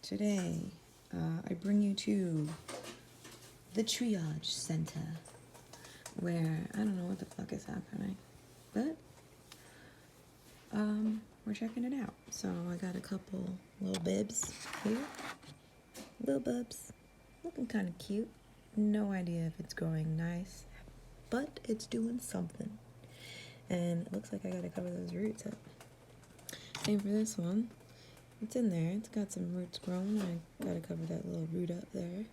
Today, I bring you to the Triage Center, where I don't know what the fuck is happening, but we're checking it out. So I got a couple little bibs here, little bubs, looking kind of cute. No idea if it's growing nice, but it's doing something. And it looks like I gotta cover those roots up. Same for this one. It's in there. It's got some roots growing. I gotta cover that little root up there.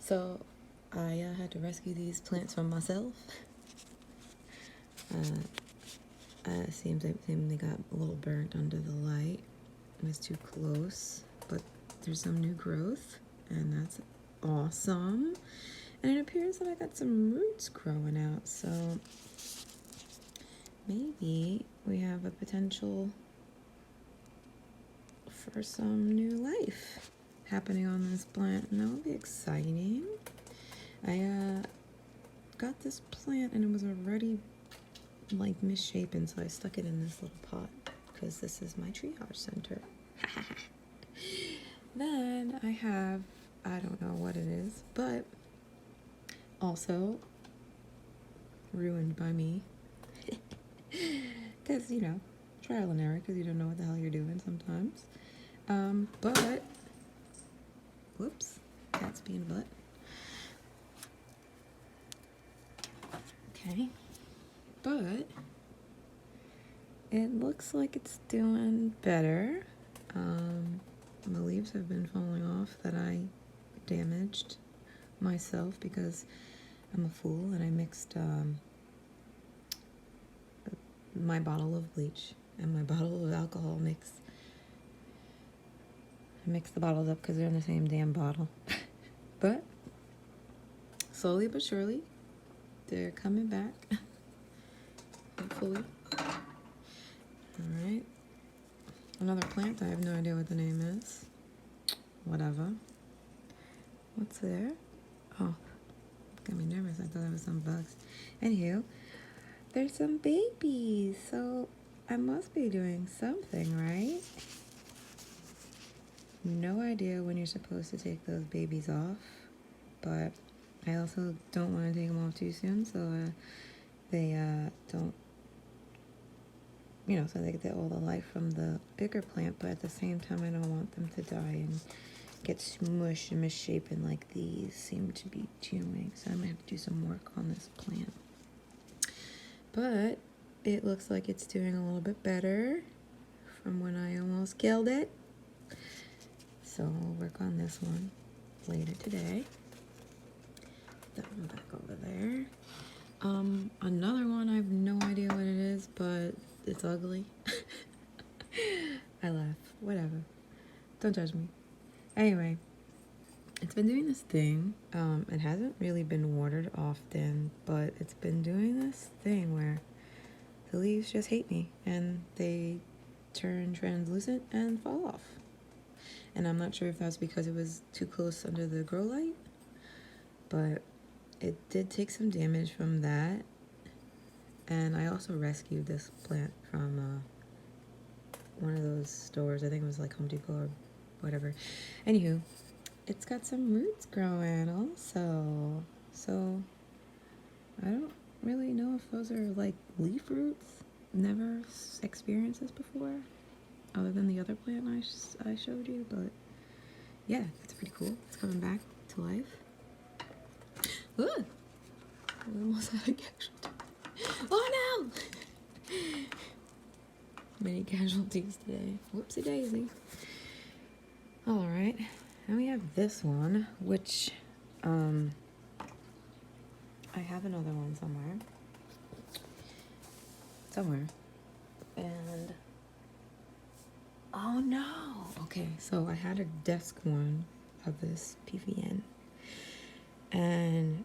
So I had to rescue these plants from myself. Seems like they got a little burnt under the light. It was too close, but there's some new growth, and that's awesome. And it appears that I got some roots growing out, so maybe we have a potential for some new life happening on this plant, and that would be exciting. I got this plant and it was already like misshapen, so I stuck it in this little pot because this is my triage center. Then I have, I don't know what it is, but also ruined by me because, you know, trial and error, because you don't know what the hell you're doing sometimes. But whoops, cat's being a butt. Okay, but it looks like it's doing better. My leaves have been falling off that I damaged myself because I'm a fool and I mixed my bottle of bleach and my bottle of alcohol mix. I mixed the bottles up because they're in the same damn bottle. But slowly but surely, they're coming back. Hopefully. Alright. Another plant, I have no idea what the name is. Whatever. What's there? Oh, got me nervous. I thought there was some bugs. Anywho, there's some babies, so I must be doing something, right? No idea when you're supposed to take those babies off, but I also don't want to take them off too soon, so they don't, you know, so they get all the life from the bigger plant, but at the same time I don't want them to die and get smushed and misshapen like these seem to be doing, so I'm going to have to do some work on this plant. But it looks like it's doing a little bit better from when I almost killed it. So we'll work on this one later today. That one back over there. Another one, I have no idea what it is, but it's ugly. I laugh. Whatever. Don't judge me. Anyway, it's been doing this thing. It hasn't really been watered often, but it's been doing this thing where the leaves just hate me and they turn translucent and fall off. And I'm not sure if that's because it was too close under the grow light, but it did take some damage from that. And I also rescued this plant from one of those stores. I think it was like Home Depot or whatever. Anywho, it's got some roots growing also. So I don't really know if those are like leaf roots. Never experienced this before, other than the other plant I showed you, but yeah, it's pretty cool. It's coming back to life. Ooh, I almost had a casualty. Oh no! Many casualties today. Whoopsie daisy. Alright, and we have this one, which I have another one somewhere. And oh no! Okay, so I had a desk one of this PVN, and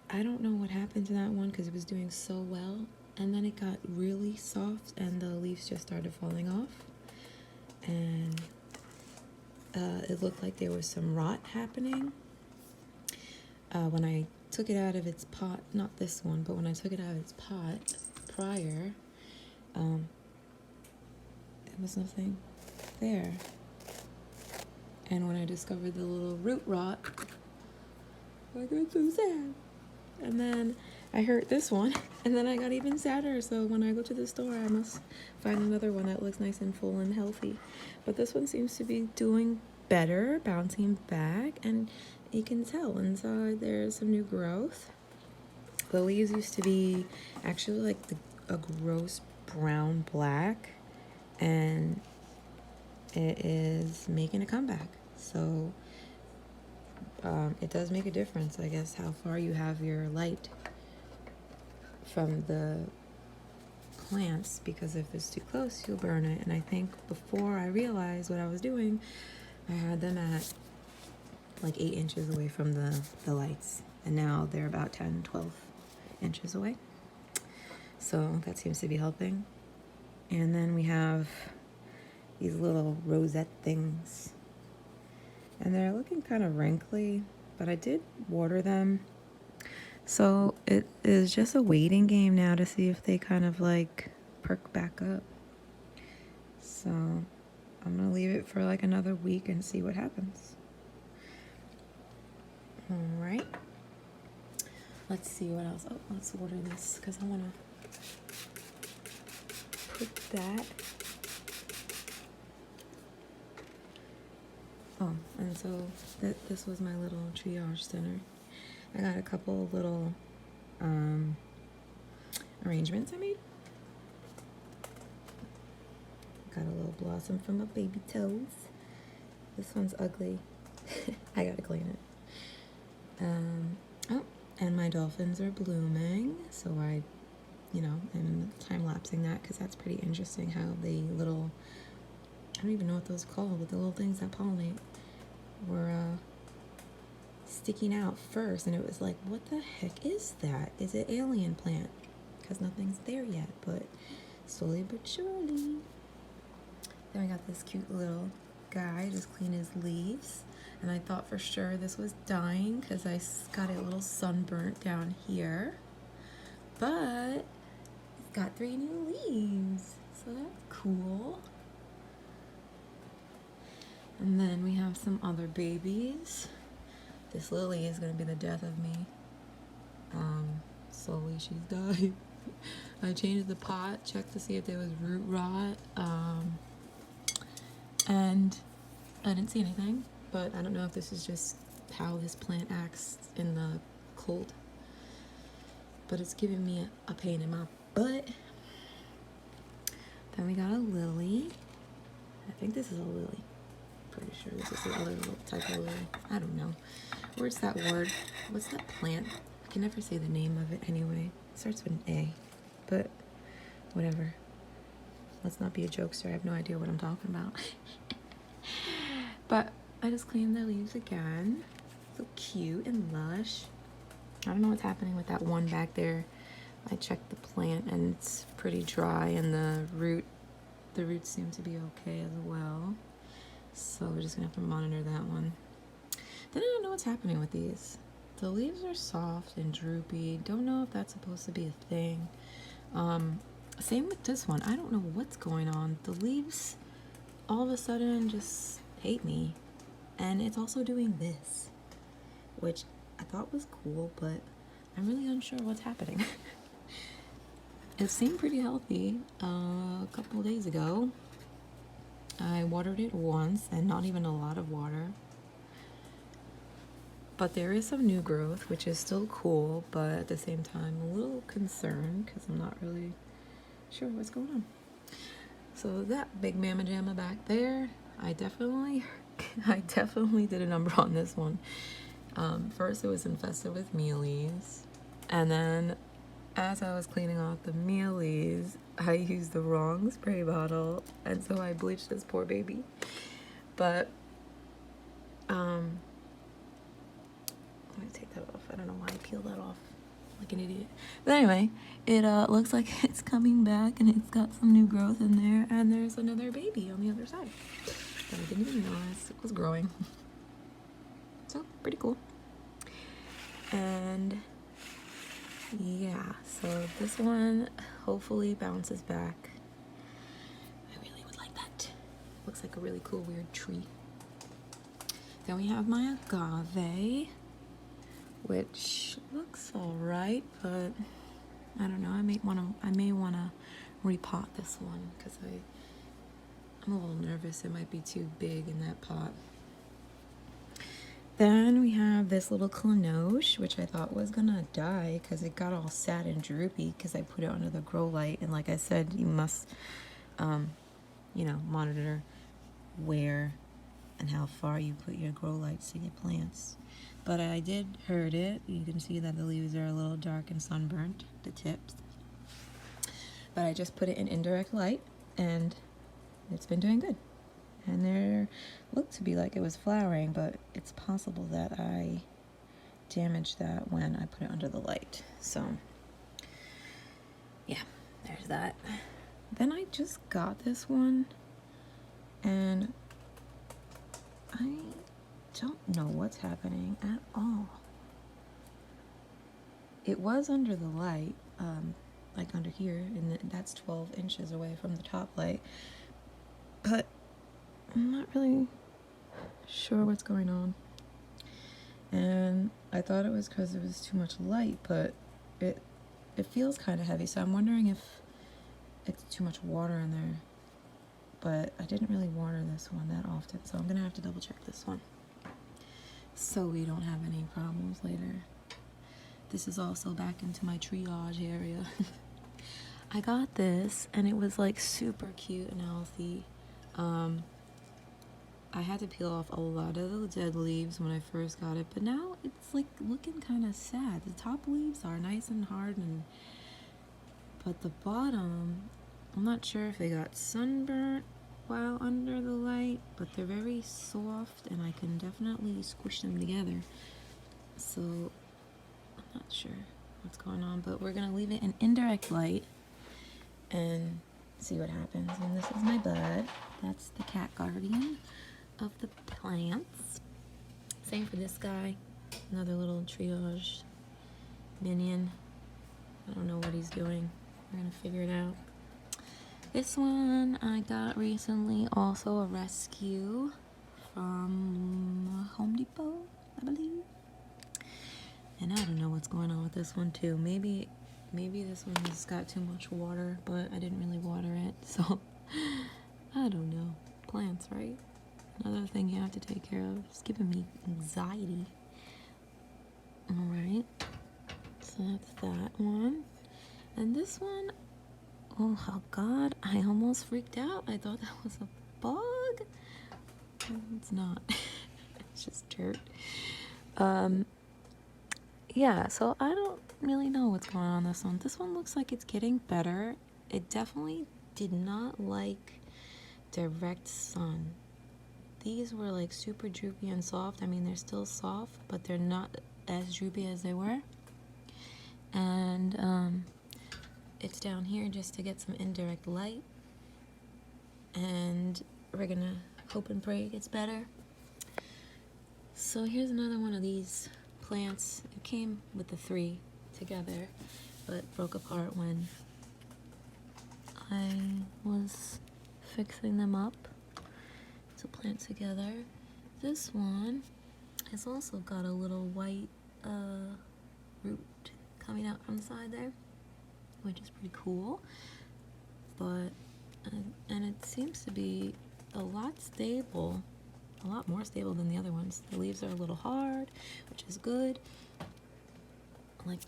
I don't know what happened to that one because it was doing so well, and then it got really soft and the leaves just started falling off, and it looked like there was some rot happening. When I took it out of its pot, not this one, but when I took it out of its pot prior, there was nothing there. And when I discovered the little root rot, I got so sad. And then I hurt this one, and then I got even sadder. So when I go to the store, I must find another one that looks nice and full and healthy. But this one seems to be doing better, bouncing back, and you can tell inside there's some new growth. The leaves used to be actually like a gross brown black, and it is making a comeback. So it does make a difference, I guess, how far you have your light from the plants, because if it's too close, you'll burn it. And I think before I realized what I was doing, I had them at like 8 inches away from the lights, and now they're about 10, 12 inches away. So that seems to be helping. And then we have these little rosette things, and they're looking kind of wrinkly, but I did water them. So it is just a waiting game now to see if they kind of like perk back up. So I'm gonna leave it for like another week and see what happens. All right. Let's see what else. Oh, let's water this because I want to put that. Oh, and so this was my little triage center. I got a couple of little arrangements I made. Got a little blossom from a baby toes. This one's ugly. I gotta clean it. Oh, and my dolphins are blooming, so I am time-lapsing that because that's pretty interesting how the little, I don't even know what those are called, but the little things that pollinate were sticking out first, and it was like, what the heck is that? Is it alien plant? Because nothing's there yet, but slowly but surely. Then we got this cute little guy, just clean his leaves, and I thought for sure this was dying because I got a little sunburnt down here, but it's got 3 new leaves, so that's cool. And then we have some other babies. This lily is gonna be the death of me. Slowly she's died. I changed the pot, checked to see if there was root rot, and I didn't see anything, but I don't know if this is just how this plant acts in the cold, but it's giving me a pain in my butt. Then we got a lily. I think this is a lily. Pretty sure this is the other little type of lily. I don't know. Where's that word? What's that plant? I can never say the name of it anyway. It starts with an A, but whatever. Let's not be a jokester. I have no idea what I'm talking about. But I just cleaned the leaves again. So cute and lush. I don't know what's happening with that one back there. I checked the plant and it's pretty dry, and the roots seem to be okay as well. So we're just gonna have to monitor that one. Then I don't know what's happening with these. The leaves are soft and droopy. Don't know if that's supposed to be a thing. Same with this one. I don't know what's going on. The leaves all of a sudden just hate me. And it's also doing this, which I thought was cool, but I'm really unsure what's happening. It seemed pretty healthy a couple of days ago. I watered it once, and not even a lot of water. But there is some new growth, which is still cool, but at the same time a little concerned because I'm not really sure what's going on. So that big mamma jamma back there, I definitely did a number on this one. First it was infested with mealies, and then as I was cleaning off the mealies, I used the wrong spray bottle, and so I bleached this poor baby. But let me take that off. I don't know why I peeled that off like an idiot. But anyway, it looks like it's coming back, and it's got some new growth in there, and there's another baby on the other side that I didn't even realize it was growing. So pretty cool. And yeah, so this one hopefully bounces back. I really would like that. Looks like a really cool weird tree. Then we have my agave, which looks alright, but I don't know. I may wanna repot this one because I'm a little nervous. It might be too big in that pot. Then we have this little clenoche, which I thought was gonna die because it got all sad and droopy because I put it under the grow light. And like I said, you must, monitor where and how far you put your grow lights to your plants. But I did herd it. You can see that the leaves are a little dark and sunburnt, the tips. But I just put it in indirect light, and it's been doing good. And there looked to be like it was flowering, but it's possible that I damaged that when I put it under the light. So, yeah, there's that. Then I just got this one, and I don't know what's happening at all. It was under the light, like under here, and that's 12 inches away from the top light. But I'm not really sure what's going on. And I thought it was because it was too much light, but it feels kind of heavy, so I'm wondering if it's too much water in there. But I didn't really water this one that often, so I'm gonna have to double check this one so we don't have any problems later. This is also back into my triage area. I got this and it was like super cute and healthy. I had to peel off a lot of the dead leaves when I first got it, but now it's like looking kind of sad. The top leaves are nice and hard, but the bottom, I'm not sure if they got sunburnt while under the light, but they're very soft and I can definitely squish them together. So I'm not sure what's going on, but we're gonna leave it in indirect light and see what happens. And this is my bud. That's the cat guardian of the plants. Same for this guy, another little triage minion. I don't know what he's doing. We're gonna figure it out. This one I got recently, also a rescue from Home Depot, I believe. And I don't know what's going on with this one too. Maybe this one has got too much water, but I didn't really water it, so I don't know. Plants, right? Another thing you have to take care of. It's giving me anxiety. Alright, so that's that one. And this one, oh god, I almost freaked out. I thought that was a bug. It's not. It's just dirt. Yeah, so I don't really know what's going on this one. This one looks like it's getting better. It definitely did not like direct sun. These were like super droopy and soft. I mean, they're still soft, but they're not as droopy as they were. And it's down here just to get some indirect light. And we're gonna hope and pray it gets better. So here's another one of these plants. It came with the 3 together, but broke apart when I was fixing them up to plant together. This one has also got a little white root coming out from the side there, which is pretty cool. But and it seems to be a lot more stable than the other ones. The leaves are a little hard, which is good,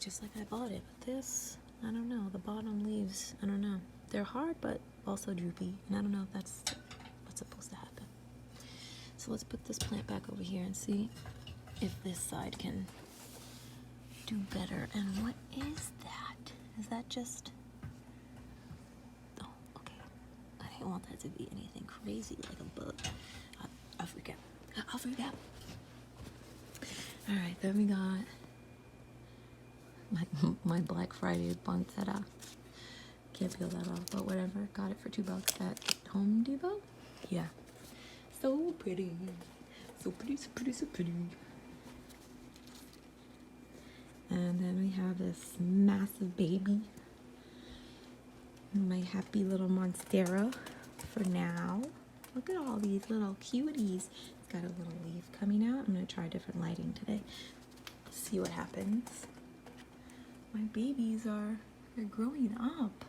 just like I bought it. But this, I don't know, the bottom leaves, I don't know, they're hard but also droopy, and I don't know if that's what's supposed to happen. So let's put this plant back over here and see if this side can do better. And what is that? Is that just, oh, okay, I didn't want that to be anything crazy like a bug. I'll freak out. Alright, then we got my Black Friday poinsettia. Can't peel that off, but whatever. Got it for $2 at Home Depot. Yeah. So pretty. So pretty. And then we have this massive baby. My happy little monstera for now. Look at all these little cuties. It's got a little leaf coming out. I'm gonna try different lighting today. See what happens. My babies they're growing up.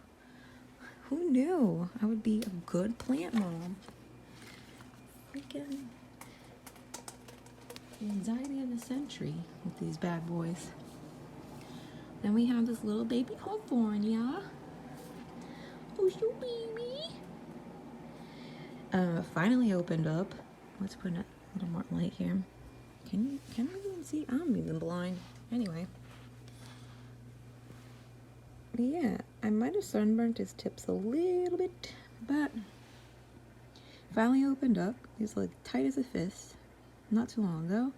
Who knew I would be a good plant mom? Freaking anxiety of the century with these bad boys. Then we have this little baby California. Oh, so baby. Finally opened up. Let's put a little more light here. Can we even see? I'm even blind. Anyway. Yeah, I might have sunburnt his tips a little bit, but finally opened up. He's like tight as a fist not too long ago,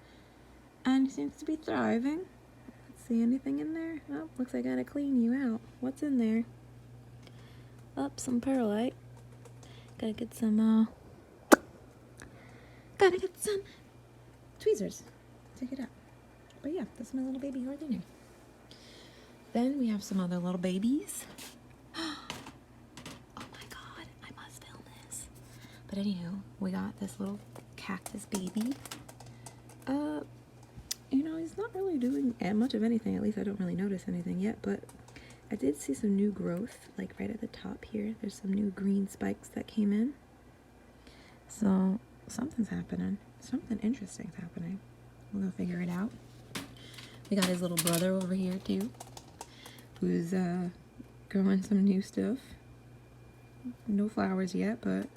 and he seems to be thriving. Let's see anything in there. Oh, looks like I gotta clean you out. What's in there? Oh, some perlite. Gotta get some tweezers. Take it out. But yeah, that's my little baby right there. Then we have some other little babies. Oh my god, I must film this. But anywho, we got this little cactus baby. You know, he's not really doing much of anything. At least I don't really notice anything yet. But I did see some new growth, like right at the top here. There's some new green spikes that came in. So something's happening. Something interesting's happening. We're gonna figure it out. We got his little brother over here too, who's growing some new stuff. No flowers yet, but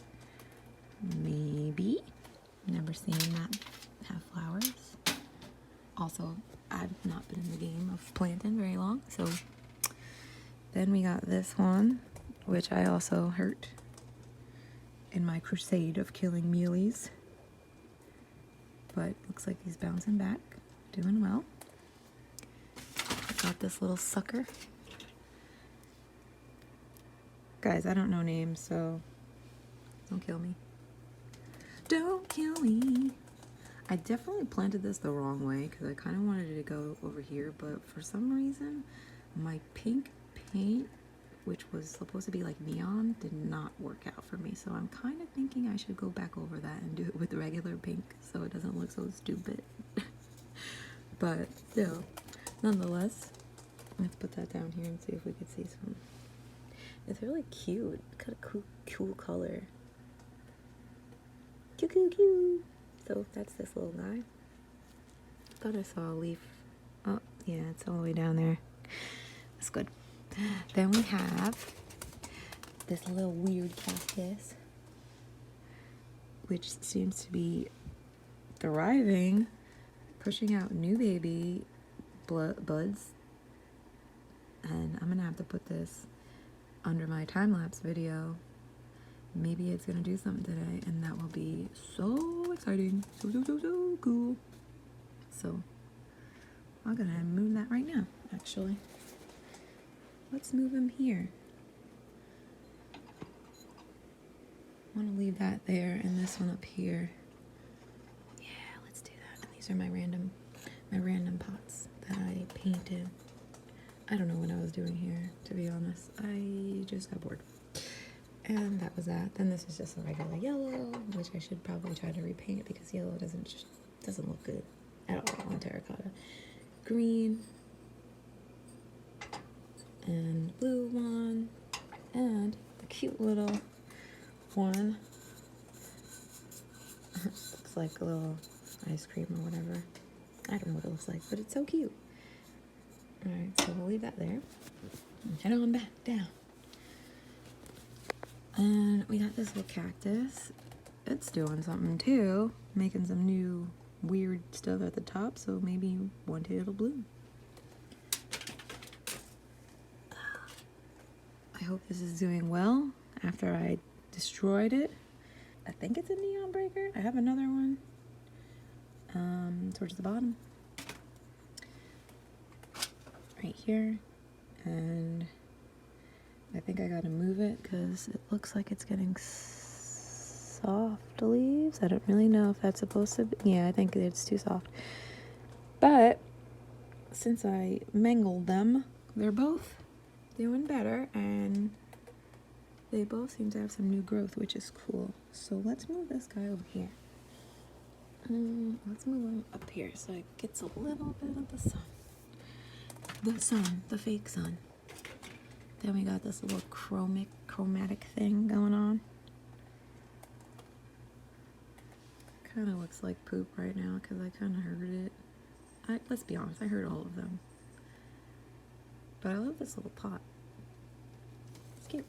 maybe. Never seen that have flowers. Also, I've not been in the game of planting very long, so. Then we got this one, which I also hurt in my crusade of killing muleys. But looks like he's bouncing back, doing well. Got this little sucker. Guys, I don't know names, so don't kill me. Don't kill me. I definitely planted this the wrong way because I kind of wanted it to go over here, but for some reason, my pink paint, which was supposed to be like neon, did not work out for me. So I'm kind of thinking I should go back over that and do it with regular pink so it doesn't look so stupid. But still, nonetheless, let's put that down here and see if we could see some. It's really cute. Got a cool color. Cute. So that's this little guy. Thought I saw a leaf. Oh, yeah, it's all the way down there. That's good. Then we have this little weird cactus, which seems to be thriving, pushing out new baby buds. And I'm gonna have to put this under my time-lapse video. Maybe it's gonna do something today, and that will be so exciting. So cool. So I'm gonna move that right now, actually. Let's move him here. I want to leave that there and this one up here. Yeah, let's do that. And these are my random pots that I painted. I don't know what I was doing here, to be honest. I just got bored. And that was that. Then this is just a regular yellow, which I should probably try to repaint because yellow doesn't look good at all on terracotta. Green. And blue one. And the cute little one. Looks like a little ice cream or whatever. I don't know what it looks like, but it's so cute. Alright, so we'll leave that there. And head on back down. And we got this little cactus. It's doing something too. Making some new weird stuff at the top, so maybe one day it'll bloom. I hope this is doing well after I destroyed it. I think it's a neon breaker. I have another one towards the bottom. Right here. And I think I gotta move it because it looks like it's getting soft leaves. I don't really know if that's supposed to be. Yeah, I think it's too soft. But since I mangled them, they're both doing better, and they both seem to have some new growth, which is cool. So let's move this guy over here. Let's move him up here so it gets a little bit of the sun. The sun, the fake sun. Then we got this little chromatic thing going on. Kind of looks like poop right now because I kind of heard it. Let's be honest, I heard all of them. But I love this little pot. It's cute.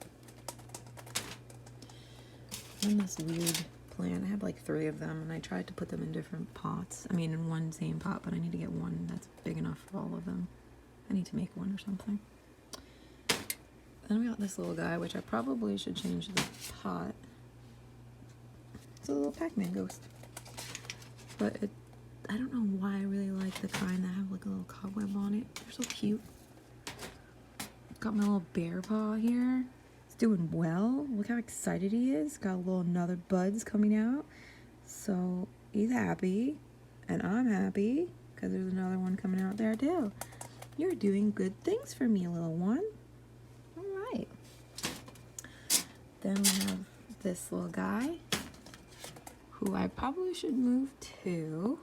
And this weird plant. I have like 3 of them, and I tried to put them in different pots. I mean, in one same pot, but I need to get one that's big enough for all of them. I need to make one or something. Then we got this little guy, which I probably should change the pot. It's a little Pac-Man ghost. But I don't know why I really like the kind that have like a little cobweb on it. They're so cute. Got my little bear paw here. It's doing well. Look how excited he is. Got a little another buds coming out. So he's happy. And I'm happy because there's another one coming out there too. You're doing good things for me, little one. All right. Then we have this little guy who I probably should move to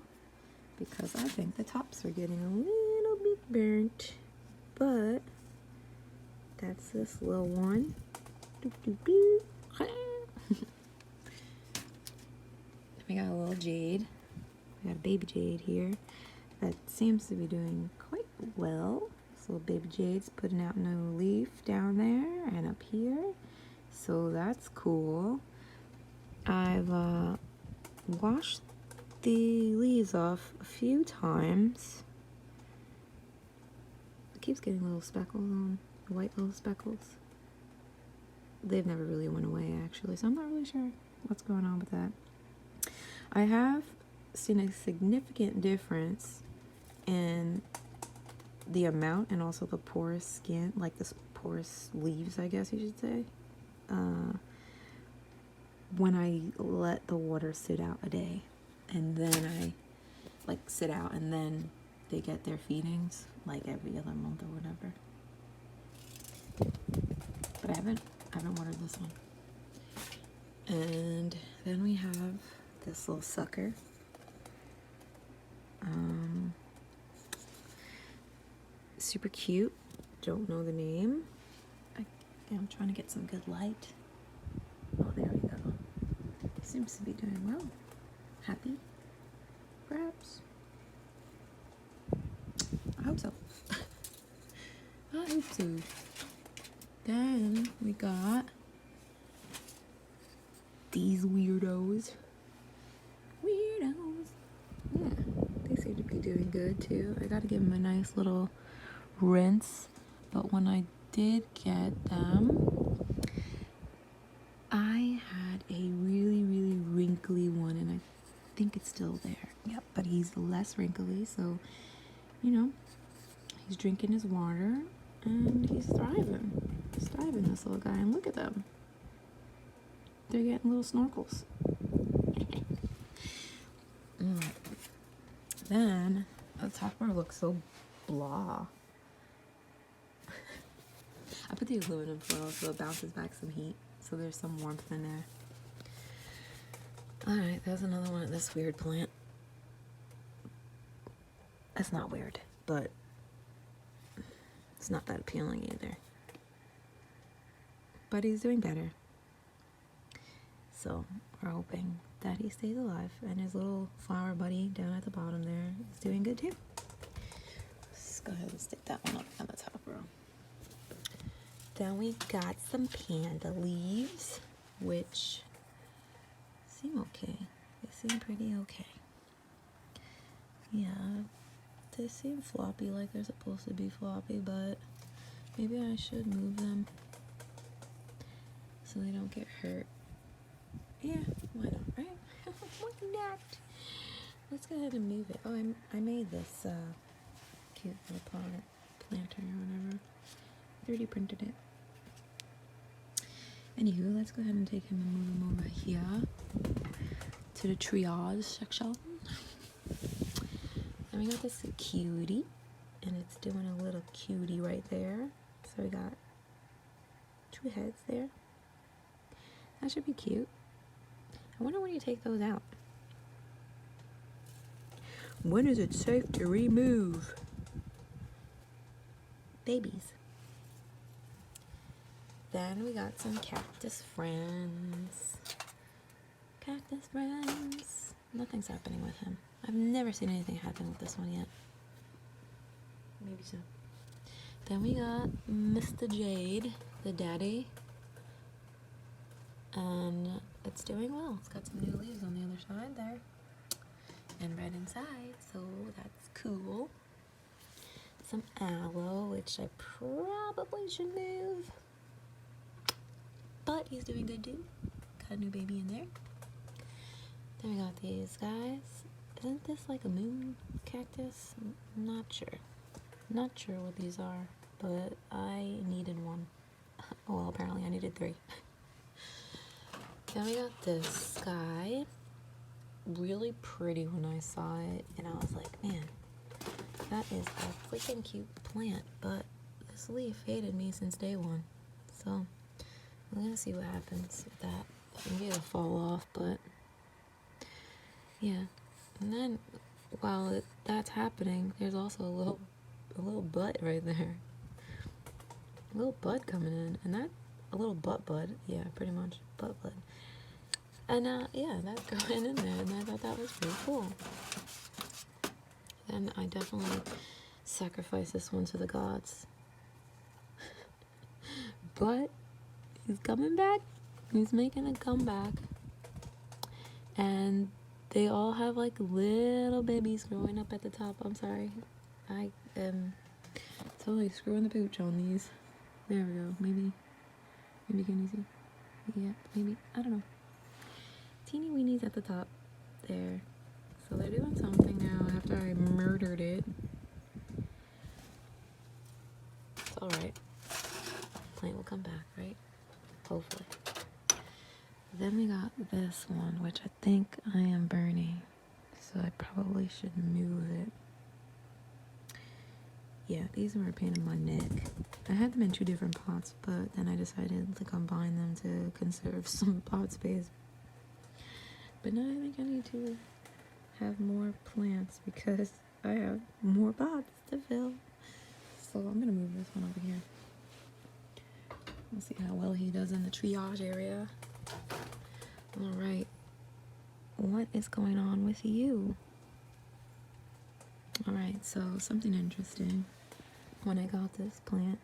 because I think the tops are getting a little bit burnt. But that's this little one. We got a little jade. We got a baby jade here that seems to be doing quite well. This little baby jade's putting out no leaf down there and up here. So that's cool. I've washed the leaves off a few times. It keeps getting little speckles on, white little speckles. They've never really went away actually, so I'm not really sure what's going on with that. I have seen a significant difference in the amount and also the porous skin, like the porous leaves, I guess you should say, when I let the water sit out a day, and then I like sit out and then they get their feedings like every other month or whatever. But I haven't watered this one. And then we have this little sucker. Super cute. Don't know the name. I'm trying to get some good light. Oh, there we go. Seems to be doing well. Happy? Perhaps? I hope so. I hope so. Then we got these weirdos. Yeah, they seem to be doing good too. I gotta give them a nice little rinse. But when I did get them, I had a really, really wrinkly one, and I think it's still there. Yep, but he's less wrinkly, so, you know, he's drinking his water, and he's thriving. He's thriving, this little guy, and look at them. They're getting little snorkels. Then, the top bar looks so blah. I put the aluminum foil so it bounces back some heat, so there's some warmth in there. Alright, there's another one of this weird plant. That's not weird, but it's not that appealing either. But he's doing better. So we're hoping that he stays alive, and his little flower buddy down at the bottom there is doing good too. Let's go ahead and stick that one up on the top row. Then we got some panda leaves, which seem okay. They seem pretty okay. Yeah, they seem floppy like they're supposed to be floppy, but maybe I should move them so they don't get hurt. Yeah, why not, right? Why not? Let's go ahead and move it. Oh, I made this cute little planter or whatever. 3D printed it. Anywho, let's go ahead and take him and move him over here to the triage section. And we got this cutie, and it's doing a little cutie right there. So we got 2 heads there. That should be cute. I wonder when you take those out. When is it safe to remove babies? Then we got some cactus friends. Cactus friends. Nothing's happening with him. I've never seen anything happen with this one yet. Maybe so. Then we got Mr. Jade, the daddy. And it's doing well. It's got some new leaves on the other side there. And red inside, so that's cool. Some aloe, which I probably should move. But he's doing good too. Got a new baby in there. Then we got these guys. Isn't this like a moon cactus? I'm not sure. Not sure what these are, but I needed one. Well, apparently I needed 3. Then we got this guy. Really pretty when I saw it, and I was like, man, that is a freaking cute plant, but this leaf hated me since day one. So we're gonna see what happens with that. Maybe it'll fall off, but yeah. And then while that's happening, there's also a little butt right there. A little bud coming in, and that a little butt bud. Yeah, pretty much butt bud. And yeah, that's going in there, and I thought that was pretty cool. And I definitely sacrificed this one to the gods. But he's coming back. He's making a comeback. And they all have like little babies growing up at the top. I'm sorry. I am totally screwing the pooch on these. There we go. Maybe can you see? Yeah, maybe. I don't know. Teeny weenies at the top there. So they're doing something now after I murdered it. It's alright. Plant will come back, right? Hopefully. Then we got this one, which I think I am burning. So I probably should move it. Yeah, these were a pain in my neck. I had them in 2 different pots, but then I decided to combine them to conserve some pot space. But now I think I need to have more plants because I have more pots to fill. So I'm gonna move this one over here. We'll see how well he does in the triage area. Alright. What is going on with you? Alright, so something interesting. When I got this plant,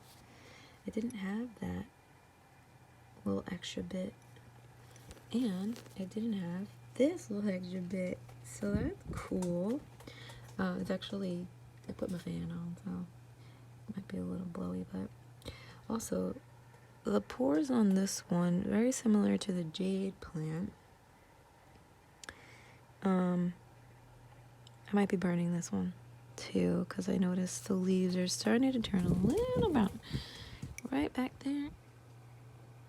it didn't have that little extra bit. And it didn't have this little extra bit, so that's cool. It's actually, I put my fan on, so it might be a little blowy, but also the pores on this one very similar to the jade plant. I might be burning this one too because I noticed the leaves are starting to turn a little brown right back there,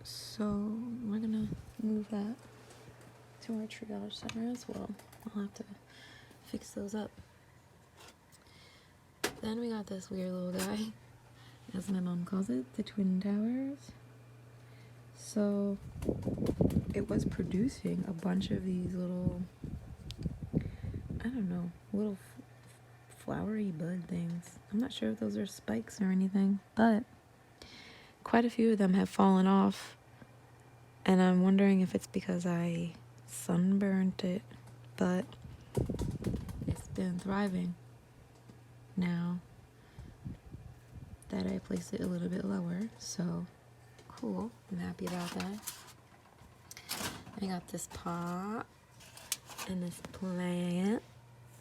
so we're gonna move that to our triage center as well. I'll have to fix those up. Then we got this weird little guy, as my mom calls it, the Twin Towers. So it was producing a bunch of these little, I don't know, little flowery bud things. I'm not sure if those are spikes or anything, but quite a few of them have fallen off, and I'm wondering if it's because I sunburnt it, but it's been thriving now that I placed it a little bit lower, so cool. I'm happy about that. I got this pot and this plant,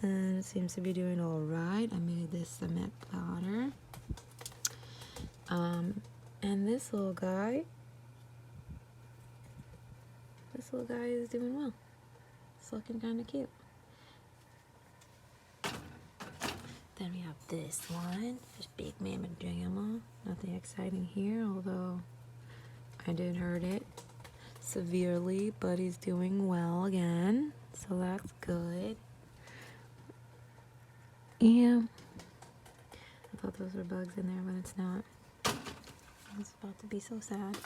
and it seems to be doing all right. I made this cement powder. And this little guy is doing well. It's looking kind of cute. Then we have this one, this big mamma jamma. Nothing exciting here, although I did hurt it severely, but he's doing well again, so that's good. Yeah, I thought those were bugs in there, but it's not. I was about to be so sad.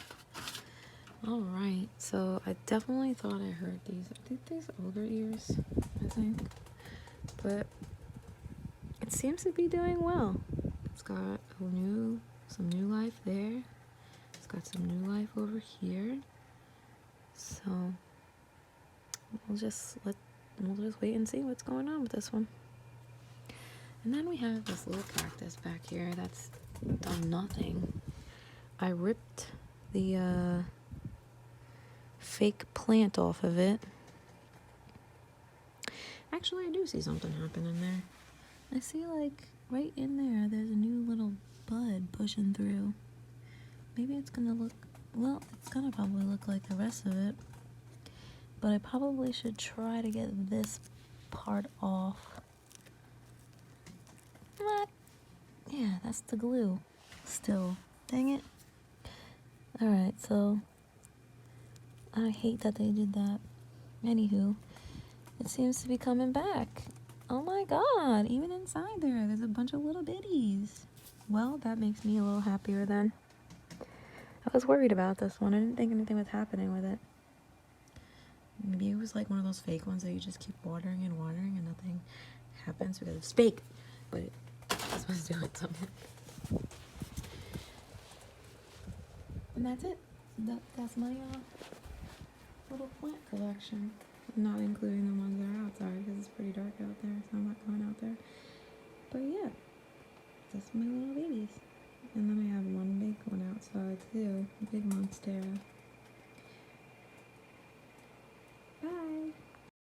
All right, so I definitely thought I heard these. I think these older ears, I think, but it seems to be doing well. It's got some new life there. It's got some new life over here. So we'll just wait and see what's going on with this one. And then we have this little cactus back here that's done nothing. I ripped the fake plant off of it. Actually, I do see something happening there. I see, like, right in there's a new little bud pushing through. Maybe it's gonna look, well, it's gonna probably look like the rest of it. But I probably should try to get this part off. What? Yeah, that's the glue. Still. Dang it. Alright, so I hate that they did that. Anywho, it seems to be coming back. Oh my god, even inside there's a bunch of little bitties. Well, that makes me a little happier then. I was worried about this one. I didn't think anything was happening with it. Maybe it was like one of those fake ones that you just keep watering and nothing happens because it's fake. But it's supposed to do something. And that's it. That's my little plant collection. Not including the ones that are outside because it's pretty dark out there, so I'm not going out there. But yeah, that's my little babies. And then I have one big one outside too, a big monstera.